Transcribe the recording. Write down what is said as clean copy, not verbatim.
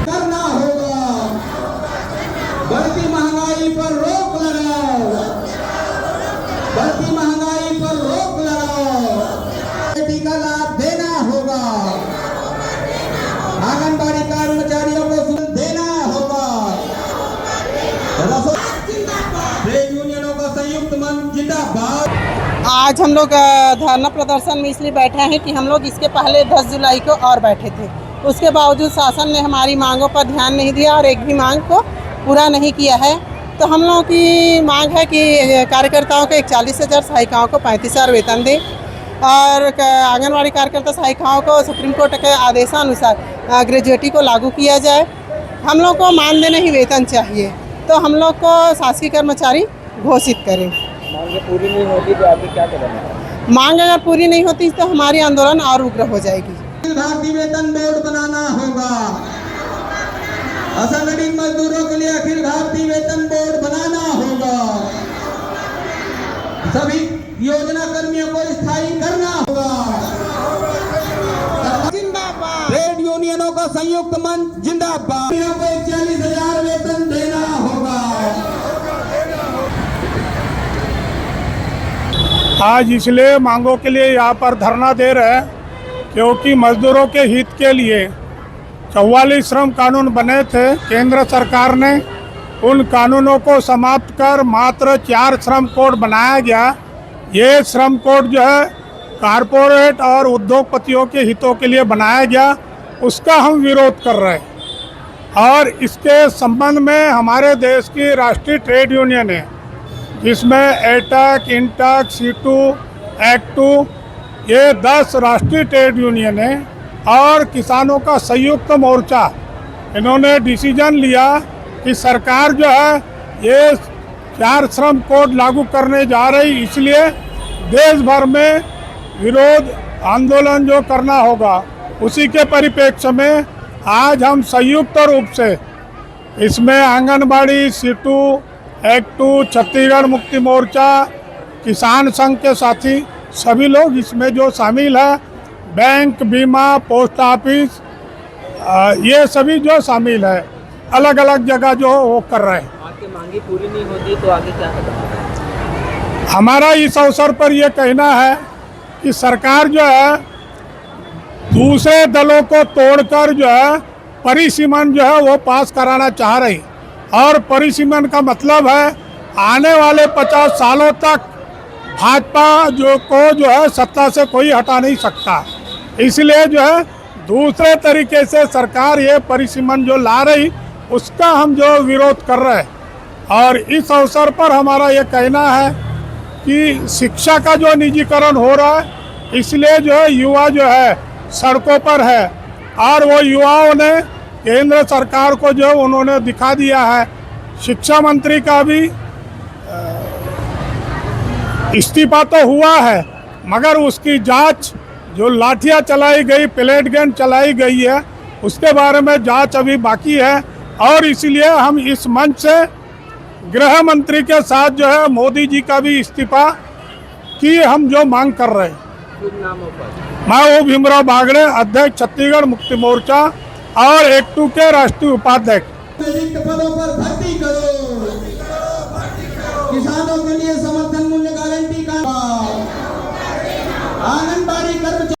करना होगा। बढ़ती महंगाई पर रोक लगाओ, बढ़ती महंगाई पर रोक लगाओ। बेटी का लाभ देना होगा, आंगनबाड़ी कर्मचारियों को देना होगा। ट्रेड यूनियनों का संयुक्त मंच जिंदाबाद। आज हम लोग धरना प्रदर्शन में इसलिए बैठे हैं कि हम लोग इसके पहले 10 जुलाई को और बैठे थे। उसके बावजूद शासन ने हमारी मांगों पर ध्यान नहीं दिया और एक भी मांग को पूरा नहीं किया है। तो हम लोगों की मांग है कि कार्यकर्ताओं को 41,000, सहायिकाओं को 35,000 वेतन दें और आंगनवाड़ी कार्यकर्ता सहायिकाओं को सुप्रीम कोर्ट के आदेशानुसार ग्रेजुएटी को लागू किया जाए। हम लोग को मानदेय नहीं वेतन चाहिए, तो हम लोग को शासकीय कर्मचारी घोषित करें। मांग पूरी नहीं होगी तो आगे क्या करेंगे? मांग अगर पूरी नहीं होती तो हमारी आंदोलन और उग्र हो जाएगी। भारतीय वेतन बोर्ड बनाना होगा। असंगठित मजदूरों के लिए अखिल भारतीय वेतन बोर्ड बनाना होगा। सभी योजना कर्मियों को स्थायी करना होगा। जिंदाबाद। ट्रेड यूनियनों का संयुक्त मंच जिंदाबाद। 41,000 वेतन देना होगा। आज इसलिए मांगों के लिए यहाँ पर धरना दे रहे हैं क्योंकि मजदूरों के हित के लिए 44 श्रम कानून बने थे। केंद्र सरकार ने उन कानूनों को समाप्त कर मात्र 4 श्रम कोड बनाया गया। ये श्रम कोड जो है कारपोरेट और उद्योगपतियों के हितों के लिए बनाया गया, उसका हम विरोध कर रहे हैं। और इसके संबंध में हमारे देश की राष्ट्रीय ट्रेड यूनियन है जिसमें एटक, इंटक, सीटू, एक्टू, ये 10 राष्ट्रीय ट्रेड यूनियन है और किसानों का संयुक्त मोर्चा। इन्होंने डिसीजन लिया कि सरकार जो है ये 4 श्रम कोड लागू करने जा रही, इसलिए देश भर में विरोध आंदोलन जो करना होगा। उसी के परिप्रेक्ष्य में आज हम संयुक्त रूप से इसमें आंगनबाड़ी, सीटू, एक्टू, छत्तीसगढ़ मुक्ति मोर्चा, किसान संघ के साथी सभी लोग इसमें जो शामिल है, बैंक, बीमा, पोस्ट ऑफिस, ये सभी जो शामिल है, अलग अलग जगह जो वो कर रहे हैं। आपकी मांगी पूरी नहीं होती तो आगे क्या करेंगे? हमारा इस अवसर पर ये कहना है कि सरकार जो है दूसरे दलों को तोड़कर जो है परिसीमन जो है वो पास कराना चाह रही, और परिसीमन का मतलब है आने वाले 50 सालों तक भाजपा जो है सत्ता से कोई हटा नहीं सकता। इसलिए जो है दूसरे तरीके से सरकार ये परिसीमन जो ला रही, उसका हम जो विरोध कर रहे हैं। और इस अवसर पर हमारा ये कहना है कि शिक्षा का जो निजीकरण हो रहा है, इसलिए जो है युवा जो है सड़कों पर है, और वो युवाओं ने केंद्र सरकार को जो उन्होंने दिखा दिया है। शिक्षा मंत्री का भी इस्तीफा तो हुआ है, मगर उसकी जांच, जो लाठियां चलाई गई, प्लेट गन चलाई गई है, उसके बारे में जांच अभी बाकी है। और इसलिए हम इस मंच से गृह मंत्री के साथ जो है मोदी जी का भी इस्तीफा की हम जो मांग कर रहे हैं। मैं हूँ भीमराव बागड़े, अध्यक्ष छत्तीसगढ़ मुक्ति मोर्चा और एक्टू के राष्ट्रीय उपाध्यक्ष। पदों पर भर्ती करो, किसानों के लिए समर्थन मूल्य गारंटी का, आंगनबाड़ी कर्मचारी